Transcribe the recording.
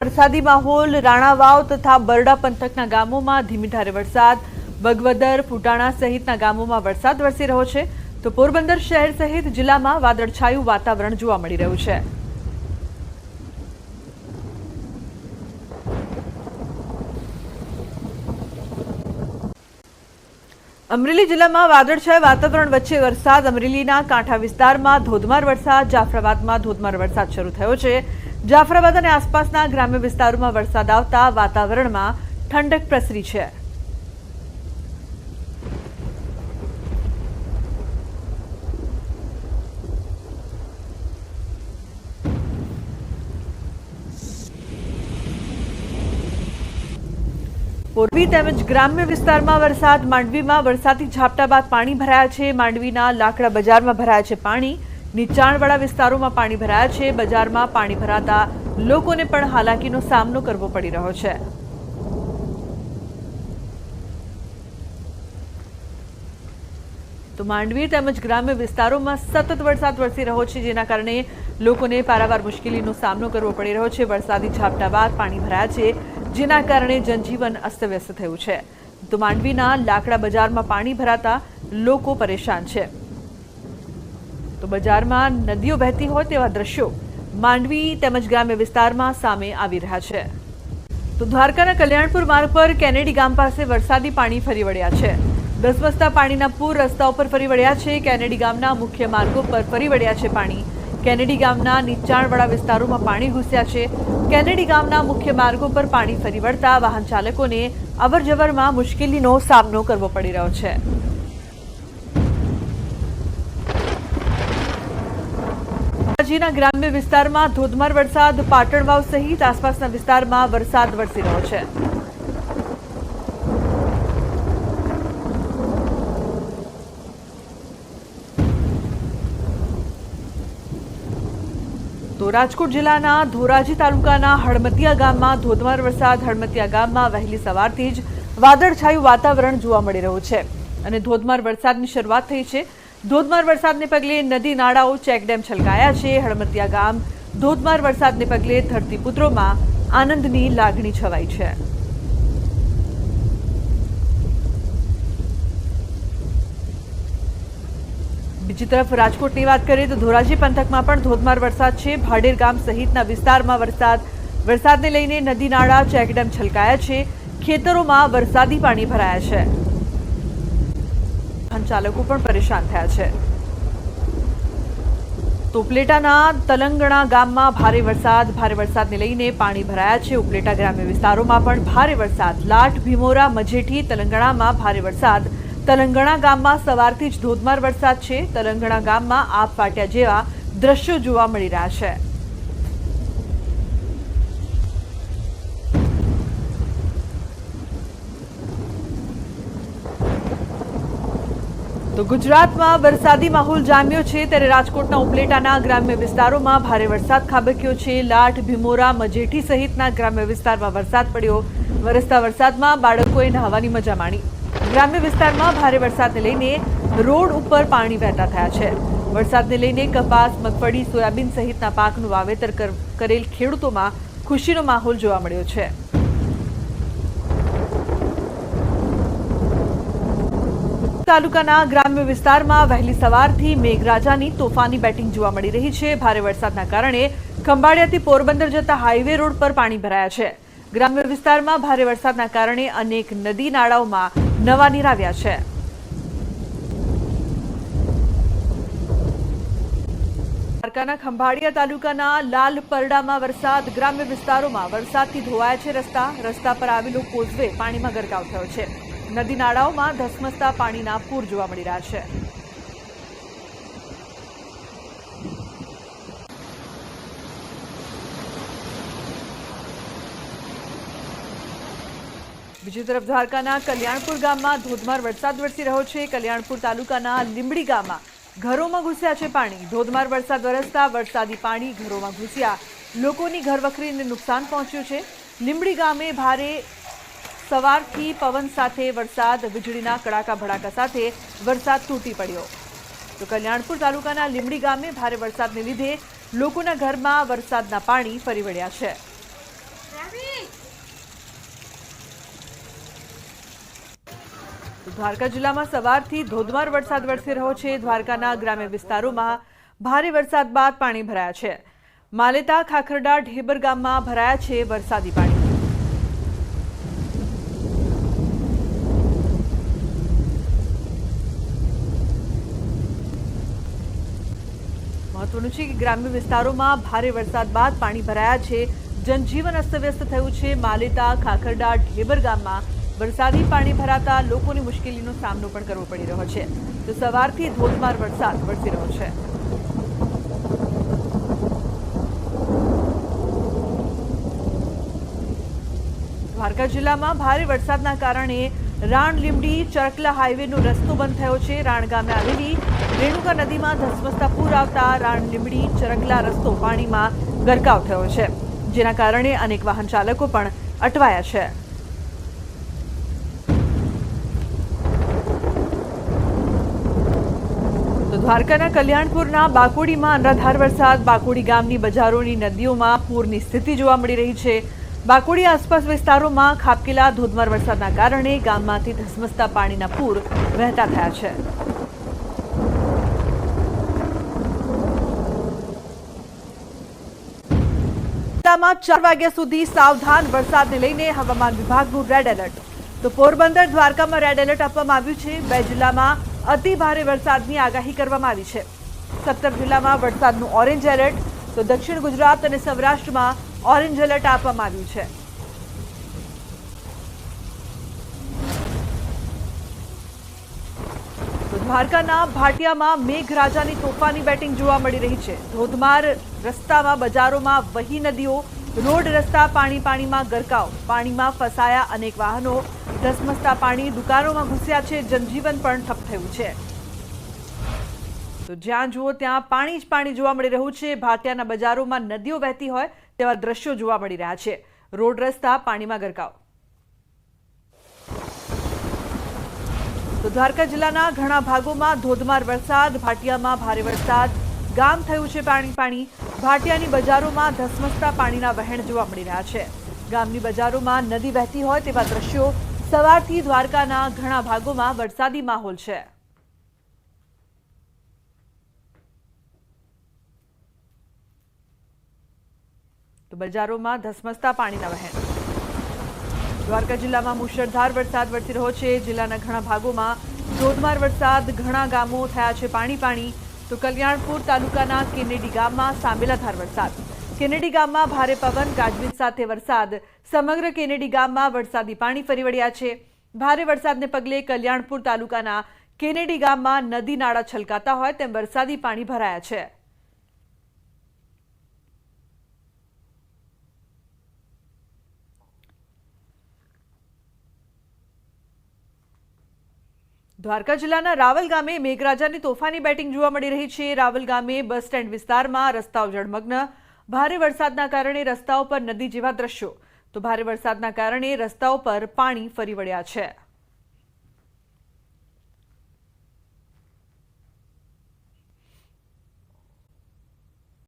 વરસાદી માહોલ રાણાવાવ તથા બરડા પંથકના ગામોમાં ધીમી ધારે વરસાદ, બગવદર, ફુટાણા સહિતના ગામોમાં વરસાદ વરસી રહ્યો છે તો પોરબંદર શહેર સહિત જિલ્લામાં વાદળછાયું વાતાવરણ જોવા મળી રહ્યું છે। અમરેલી જિલ્લામાં વાદળછાયા વાતાવરણ વચ્ચે વરસાદ। અમરેલીના કાંઠા વિસ્તારમાં ધોધમાર વરસાદ, જાફરાબાદમાં ધોધમાર વરસાદ શરૂ થયો છે। જાફરાબાદ અને આસપાસના ગ્રામ્ય વિસ્તારોમાં વરસાદ આવતા વાતાવરણમાં ઠંડક પ્રસરી છે। પૂર્વી તેમજ ગ્રામ્ય વિસ્તારમાં વરસાદ। માંડવીમાં વરસાદી ઝાપટા બાદ પાણી ભરાયા છે। માંડવીના લાકડા બજારમાં ભરાયા છે પાણી। નીચાણવાળા વિસ્તારોમાં પાણી ભરાયા છે। બજારમાં પાણી ભરાતા લોકોને પણ હાલાકીનો સામનો કરવો પડી રહ્યો છે। તો માંડવી તેમજ ગ્રામ્ય વિસ્તારોમાં સતત વરસાદ વરસી રહ્યો છે, જેના કારણે લોકોને પારાવાર મુશ્કેલીનો સામનો કરવો પડી રહ્યો છે। વરસાદી ઝાપટા બાદ પાણી ભરાયા છે, જેના કારણે જનજીવન અસ્તવ્યસ્ત થયું છે। તો માંડવીના લાકડા બજારમાં પાણી ભરાતા લોકો પરેશાન છે। તો બજારમાં નદીઓ વહેતી હોય તેવા દ્રશ્યો માંડવી તેમજ ગ્રામ્ય વિસ્તારમાં સામે આવી રહ્યા છે। તો દ્વારકાના કલ્યાણપુર માર્ગ પર કેનેડી ગામ પાસે વરસાદી પાણી ફરી વળ્યા છે। ધસમસતા પાણીના પૂર રસ્તા ઉપર ફરી વળ્યા છે। કેનેડી ગામના મુખ્ય માર્ગો પર ફરી વળ્યા છે પાણી। કેનેડી ગામના નીચાણવાળા વિસ્તારોમાં પાણી ઘૂસ્યા છે। કેનેડી ગામના મુખ્ય માર્ગો પર પાણી ફરી વળતા વાહન ચાલકોને અવરજવરમાં મુશ્કેલીનો સામનો કરવો પડી રહ્યો છે। ધોરાજીના ગ્રામ્ય વિસ્તારમાં ધોધમાર વરસાદ। પાટણવાવ સહિત આસપાસના વિસ્તારમાં વરસાદ વરસી રહ્યો છે। તો રાજકોટ જિલ્લાના ધોરાજી તાલુકાના હળમતિયા ગામમાં ધોધમાર વરસાદ। હળમતિયા ગામમાં વહેલી સવારથી જ વાદળછાયું વાતાવરણ જોવા મળી રહ્યું છે અને ધોધમાર વરસાદની શરૂઆત થઈ છે। ધોધમાર વરસાદને પગલે નદી નાળાઓ ચેકડેમ છલકાયા છે। હળમતિયા ગામ ધોધમાર વરસાદને પગલે ધરતીપુત્રોમાં આનંદની લાગણી છવાઈ છે। બીજી તરફ રાજકોટની વાત કરીએ તો ધોરાજી પંથકમાં પણ ધોધમાર વરસાદ છે। ભાડેર ગામ સહિતના વિસ્તારમાં વરસાદને લઈને નદી નાળા ચેકડેમ છલકાયા છે। ખેતરોમાં વરસાદી પાણી ભરાયા છે। વાહન ચાલકો પણ પરેશાન થયા છે। તો ઉપલેટાના તલંગણા ગામમાં ભારે વરસાદને લઈને પાણી ભરાયા છે। ઉપલેટા ગ્રામ્ય વિસ્તારોમાં પણ ભારે વરસાદ। લાઠ, ભીમોરા, મજેઠી, તલંગણામાં ભારે વરસાદ। તલંગણા ગામમાં સવારથી જ ધોધમાર વરસાદ છે। તલંગણા ગામમાં આપ ફાટ્યા જેવા દ્રશ્યો જોવા મળી રહ્યા છે। તો ગુજરાતમાં વરસાદી માહોલ જામ્યો છે, ત્યારે રાજકોટના ઉપલેટાના ગ્રામ્ય વિસ્તારોમાં ભારે વરસાદ ખાબક્યો છે। લાઠ, ભીમોરા, મજેઠી સહિતના ગ્રામ્ય વિસ્તારમાં વરસાદ પડ્યો। વરસતા વરસાદમાં બાળકોએ નહાવાની મજા માણી। ગ્રામ્ય વિસ્તારમાં ભારે વરસાદને લઈને રોડ ઉપર પાણી વહેતા થયા છે। વરસાદને લઈને કપાસ, મગફળી, સોયાબીન સહિતના પાકનું વાવેતર કરેલ ખેડૂતોમાં ખુશીનો માહોલ જોવા મળ્યો છે। તાલુકાના ગ્રામ્ય વિસ્તારમાં વહેલી સવારથી મેઘરાજાની તોફાની બેટિંગ જોવા મળી રહી છે। ભારે વરસાદના કારણે ખંભાળિયાથી પોરબંદર જતા હાઈવે રોડ પર પાણી ભરાયા છે। ગ્રામ્ય વિસ્તારમાં ભારે વરસાદના કારણે અનેક નદી નાળાઓમાં નવા નીર આવ્યા છે। દ્વારકાના ખંભાળિયા તાલુકાના લાલપરડામાં વરસાદ। ગ્રામ્ય વિસ્તારોમાં વરસાદથી ધોવાયા છે રસ્તા પર આવેલો કોઝવે પાણીમાં ગરકાવ થયો છે। નદી નાળાઓમાં ધસમસતા પાણીના પૂર જોવા મળી રહ્યા છે। બીજી તરફ દ્વારકાના કલ્યાણપુર ગામમાં ધોધમાર વરસાદ વરસી રહ્યો છે। કલ્યાણપુર તાલુકાના લીંબડી ગામમાં ઘરોમાં ઘૂસ્યા છે પાણી। ધોધમાર વરસાદ વરસતા વરસાદી પાણી ઘરોમાં ઘૂસ્યા લોકોની ઘરવખરીને નુકસાન પહોંચ્યું છે। લીંબડી ગામે ભારે સવારથી પવન સાથે વરસાદ, વીજળીના કડાકા ભડાકા સાથે વરસાદ તૂટી પડ્યો। તો કલ્યાણપુર તાલુકાના લીંબડી ગામે ભારે વરસાદને લીધે લોકોના ઘરમાં વરસાદના પાણી ફરી વળ્યા છે। દ્વારકા જિલ્લામાં સવારથી ધોધમાર વરસાદ વરસી રહ્યો છે। દ્વારકાના ગ્રામ્ય વિસ્તારોમાં ભારે વરસાદ બાદ પાણી ભરાયા છે। માલેતા ખાખરડા ઢેબર ગામમાં ભરાયા છે વરસાદી પાણી। મહત્વનું છે કે ગ્રામ્ય વિસ્તારોમાં ભારે વરસાદ બાદ પાણી ભરાયા છે। જનજીવન અસ્તવ્યસ્ત થયું છે। માલેતા ખાખરડા ઢેબર ગામમાં વરસાદી પાણી ભરાતા લોકોની મુશ્કેલીનો સામનો પણ કરવો પડી રહ્યો છે। તો સવારથી ધોધમાર વરસાદ વરસી રહ્યો છે। દ્વારકા જિલ્લામાં ભારે વરસાદના કારણે રાણ લીંબડી ચરકલા હાઈવેનો રસ્તો બંધ થયો છે। રાણ ગામે આવેલી રેણુકા નદીમાં ધસમસતા પૂર આવતા રાણ લીંબડી ચરકલા રસ્તો પાણીમાં ગરકાવ થયો છે, જેના કારણે અનેક વાહન ચાલકો પણ અટવાયા છે। તો દ્વારકાના કલ્યાણપુરના બાકોડીમાં અનરાધાર વરસાદ। બાકોડી ગામની બજારોની નદીઓમાં પૂરની સ્થિતિ જોવા મળી રહી છે। બાકોડી આસપાસ વિસ્તારોમાં ખાબકેલા ધોધમાર વરસાદના કારણે ગામમાંથી ધસમસતા પાણીના પૂર વહેતા થયા છે। જિલ્લામાં 4 વાગ્યા સુધી સાવધાન, વરસાદને લઈને હવામાન વિભાગનું રેડ એલર્ટ। તો પોરબંદર, દ્વારકામાં રેડ એલર્ટ આપવામાં આવ્યું છે। 2 જિલ્લામાં અતિ ભારે વરસાદની આગાહી કરવામાં આવી છે। 17 જિલ્લામાં વરસાદનું ઓરેન્જ એલર્ટ, તો દક્ષિણ ગુજરાત અને સૌરાષ્ટ્રમાં ઓરેન્જ એલર્ટ આપવામાં આવ્યું છે। તો દ્વારકાના ભાટિયામાં મેઘરાજાની તોફાની બેટિંગ જોવા મળી રહી છે। ધોધમાર રસ્તામાં, બજારોમાં વહી નદીઓ, રોડ રસ્તા પાણીમાં ગરકાવ, પાણીમાં ફસાયા અનેક વાહનો, ધસમસતા પાણી દુકાનોમાં ઘૂસ્યા છે। જનજીવન પણ ઠપ થયું છે। તો જ્યાં જુઓ ત્યાં પાણી જ પાણી જોવા મળી રહ્યું છે। ભાટિયાના બજારોમાં નદીઓ વહેતી હોય તેવા દ્રશ્યો જોવા મળી રહ્યા છે। રોડ રસ્તા પાણીમાં ગરકાવ। તો દ્વારકા જિલ્લાના ઘણા ભાગોમાં ધોધમાર વરસાદ। ભાટિયામાં ભારે વરસાદ, ગામ થયું છે પાણી। ભાટિયાની બજારોમાં ધસમસતા પાણીના વહેણ જોવા મળી રહ્યા છે। ગામની બજારોમાં નદી વહેતી હોય તેવા દ્રશ્યો। સવારથી દ્વારકાના ઘણા ભાગોમાં વરસાદી માહોલ છે। તો બજારોમાં ધસમસતા પાણીના વહેણ। દ્વારકા જિલ્લામાં મુશળધાર વરસાદ વરસી રહ્યો છે। જિલ્લાના ઘણા ભાગોમાં ધોધમાર વરસાદ, ઘણા ગામો થયા છે પાણી। તો કલ્યાણપુર તાલુકાના કેનેડી ગામમાં સાંબેલાધાર વરસાદ। કેનેડી ગામમાં ભારે પવન, ગાજવીજ સાથે વરસાદ। સમગ્ર કેનેડી ગામમાં વરસાદી પાણી ફરી વળ્યા છે। ભારે વરસાદને પગલે કલ્યાણપુર તાલુકાના કેનેડી ગામમાં નદી નાળા છલકાતા હોય તેમ વરસાદી પાણી ભરાયા છે। દ્વારકા જિલ્લાના રાવલ ગામે મેઘરાજાની તોફાની બેટિંગ જોવા મળી રહી છે। રાવલ ગામે બસ સ્ટેન્ડ વિસ્તારમાં રસ્તાઓ જળમગ્ન। ભારે વરસાદના કારણે રસ્તાઓ પર નદી જેવા દ્રશ્યો। તો ભારે વરસાદના કારણે રસ્તાઓ પર પાણી ફરી વળ્યા છે।